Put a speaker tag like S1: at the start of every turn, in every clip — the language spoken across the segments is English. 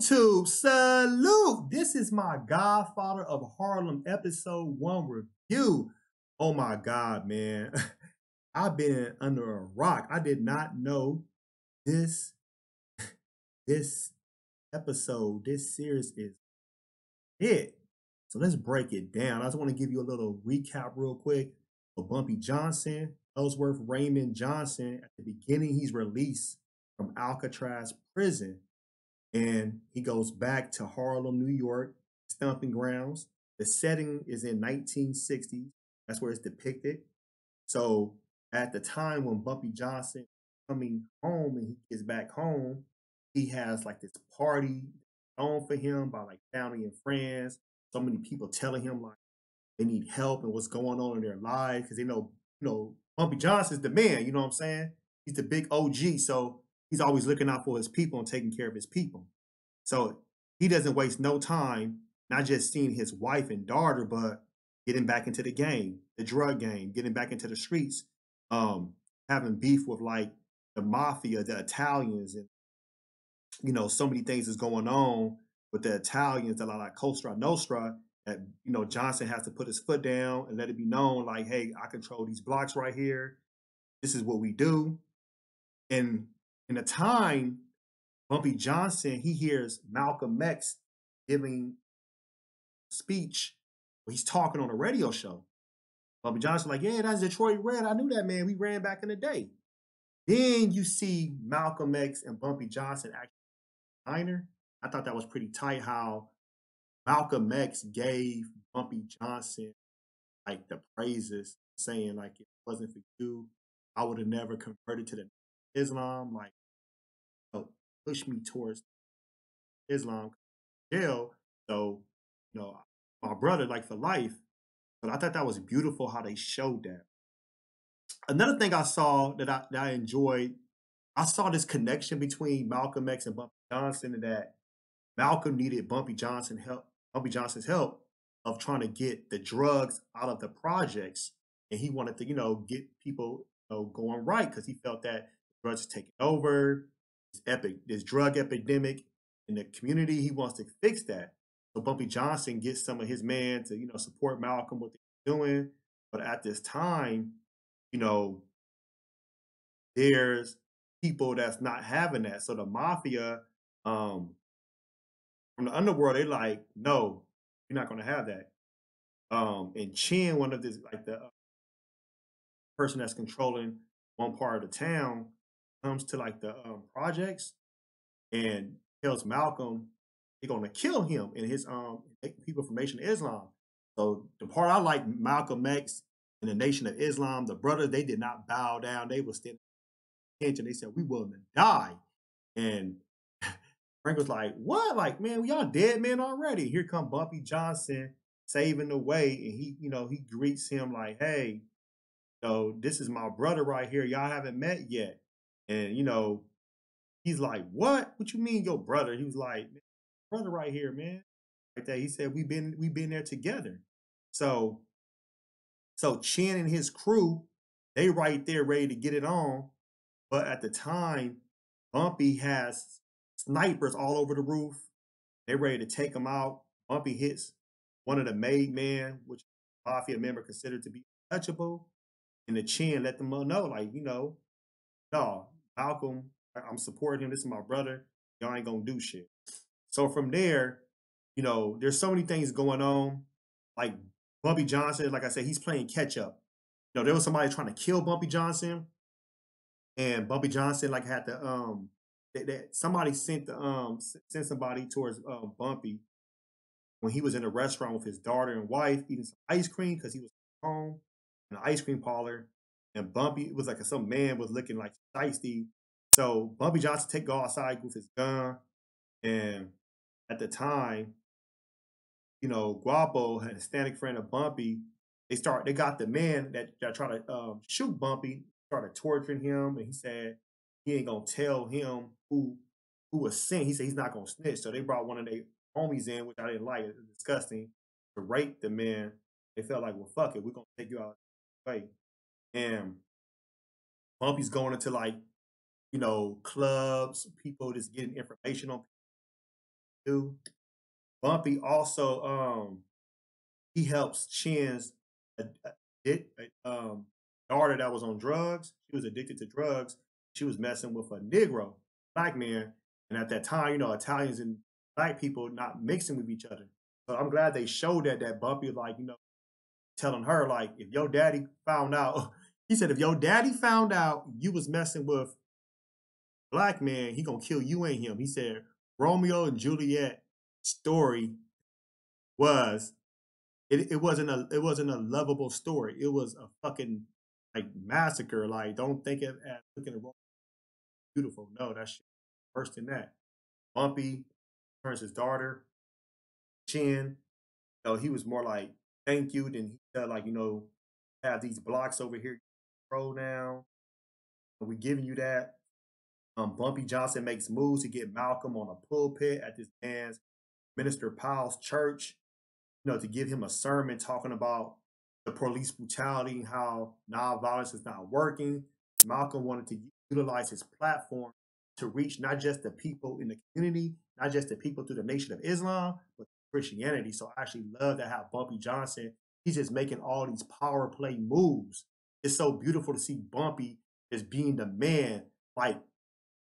S1: YouTube, salute! This is my Godfather of Harlem episode 1 review. Oh my God, man. I've been under a rock. I did not know this this episode, this series is it. So let's break it down. I just want to give you a little recap real quick. For Bumpy Johnson, Ellsworth Raymond Johnson, at the beginning, he's released from Alcatraz prison and he goes back to Harlem, New York, stomping grounds. The setting is in 1960s. That's where it's depicted. So at the time when Bumpy Johnson coming home and he gets back home, he has like this party on for him by like family and friends. So many people telling him like they need help and what's going on in their lives because they know, Bumpy Johnson's the man. You know what I'm saying? He's the big OG, so he's always looking out for his people and taking care of his people. So he doesn't waste no time, not just seeing his wife and daughter, but getting back into the game, the drug game, getting back into the streets, having beef with like the mafia, the Italians, and so many things is going on with the Italians, a lot like Costa Nostra, that Johnson has to put his foot down and let it be known, like, hey, I control these blocks right here. This is what we do. And in the time, Bumpy Johnson, he hears Malcolm X giving a speech where he's talking on a radio show. Bumpy Johnson, like, yeah, that's Detroit Red. I knew that, man. We ran back in the day. Then you see Malcolm X and Bumpy Johnson actually diner. I thought that was pretty tight how Malcolm X gave Bumpy Johnson like the praises, saying like if it wasn't for you, I would have never converted to the Islam. Like, push me towards Islam jail. So, you know, my brother like for life. But I thought that was beautiful how they showed that. Another thing I saw that I enjoyed, I saw this connection between Malcolm X and Bumpy Johnson, and that Malcolm needed Bumpy Johnson's help of trying to get the drugs out of the projects, and he wanted to, get people, going right because he felt that drugs are taking over, this drug epidemic in the community. He wants to fix that. So Bumpy Johnson gets some of his men to, support Malcolm what they're doing, but at this time, you know, there's people that's not having that. So the mafia, um, from the underworld, they like, no, you're not going to have that. And Chin, one of this, like the person that's controlling one part of the town, comes to like the projects and tells Malcolm they're going to kill him and his people from Nation of Islam. So the part I like, Malcolm X and the Nation of Islam, the brothers, they did not bow down. They were still attention. They said, we willing to die. And Frank was like, what? Like, man, we all dead men already. Here come Bumpy Johnson saving the way. And he greets him like, hey, this is my brother right here. Y'all haven't met yet. And, he's like, what? What you mean your brother? He was like, brother right here, man. Like that. He said, we've been there together. So Chin and his crew, they right there ready to get it on. But at the time, Bumpy has snipers all over the roof. They're ready to take him out. Bumpy hits one of the made men, which a mafia member considered to be untouchable. And the Chin let them know, like, no, Malcolm, I'm supporting him. This is my brother. Y'all ain't gonna do shit. So from there, there's so many things going on. Like Bumpy Johnson, like I said, he's playing catch up. There was somebody trying to kill Bumpy Johnson, and Bumpy Johnson like had to somebody sent somebody towards Bumpy when he was in a restaurant with his daughter and wife eating some ice cream because he was home in an ice cream parlor, and Bumpy, it was like some man was looking like shiesty. So Bumpy Johnson go outside with his gun, and at the time, Guapo had a standing friend of Bumpy. They got the man that tried to shoot Bumpy, started torturing him, and he said he ain't gonna tell him who was sent. He said he's not gonna snitch. So they brought one of their homies in, which I didn't like. It was disgusting, to rape the man. They felt like, well, fuck it, we're gonna take you out of the way. And Bumpy's going into like, clubs, people just getting information on do. Bumpy also he helps Chen's daughter that was on drugs. She was addicted to drugs. She was messing with a Negro, black man. And at that time, you know, Italians and black people not mixing with each other. So I'm glad they showed that Bumpy, like, you know, telling her, like, if your daddy found out, he said, if your daddy found out you was messing with black man, he gonna kill you and him. He said Romeo and Juliet story was it wasn't a lovable story. It was a fucking like massacre. Like, don't think of as looking at Romeo beautiful. No, that shit worse than that. Bumpy turns his daughter, Chin. You know, he was more like thank you than he said like, you know, have these blocks over here, throw down. We giving you that. Bumpy Johnson makes moves to get Malcolm on a pulpit at this man's Minister Powell's church, you know, to give him a sermon talking about the police brutality and how nonviolence is not working. Malcolm wanted to utilize his platform to reach not just the people in the community, not just the people through the Nation of Islam, but Christianity. So I actually love that how Bumpy Johnson, he's just making all these power play moves. It's so beautiful to see Bumpy as being the man, like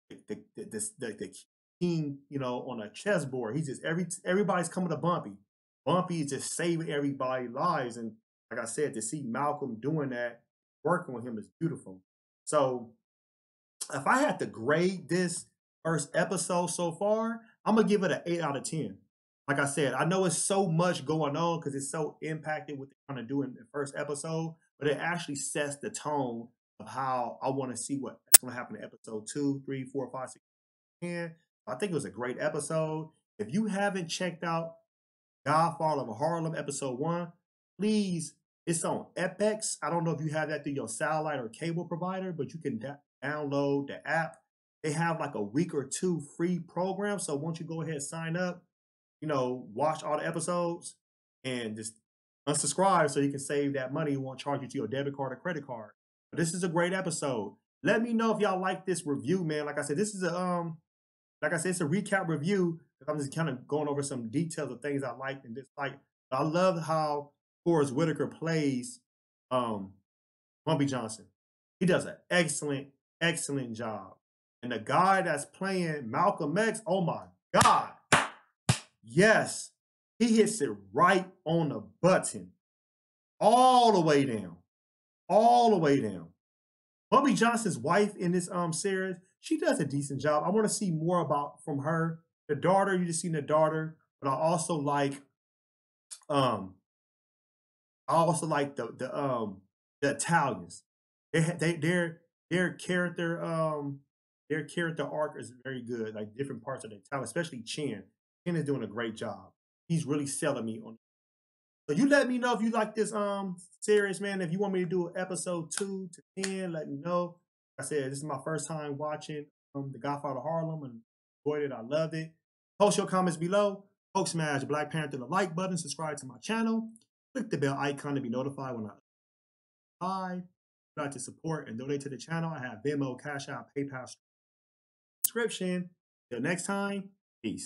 S1: the king, you know, on a chessboard. He's just everybody's coming to Bumpy. Bumpy is just saving everybody's lives, and like I said, to see Malcolm doing that, working with him is beautiful. So, if I had to grade this first episode so far, I'm gonna give it an 8 out of 10. Like I said, I know it's so much going on because it's so impacted what they're trying to do in the first episode, but it actually sets the tone of how I want to see what's going to happen in episode 2, 3, 4, 5, 6, 10. I think it was a great episode. If you haven't checked out Godfather of Harlem episode 1, please, it's on Epex. I don't know if you have that through your satellite or cable provider, but you can download the app. They have like a week or two free program. So once you go ahead and sign up, you know, watch all the episodes and just unsubscribe so you can save that money. It won't charge you to your debit card or credit card. But this is a great episode. Let me know if y'all like this review, man. Like I said, this is like I said, it's a recap review. I'm just kind of going over some details of things I like and dislike. I love how Forrest Whitaker plays Bumpy Johnson. He does an excellent, excellent job. And the guy that's playing Malcolm X, oh my God. Yes, he hits it right on the button. All the way down. All the way down. Bumpy Johnson's wife in this series, she does a decent job. I want to see more about from her. The daughter, you just seen the daughter, but um I also like the Italians. Their character arc is very good. Like different parts of the Italian, especially Chin. Chin is doing a great job. He's really selling me on. So you let me know if you like this series, man. If you want me to do episode 2 to 10, let me know. Like I said, this is my first time watching The Godfather of Harlem and enjoyed it. I loved it. Post your comments below. Folks, smash Black Panther the like button, subscribe to my channel, click the bell icon to be notified when I live. If you'd like to support and donate to the channel, I have Venmo, CashApp, PayPal description. Till next time, peace.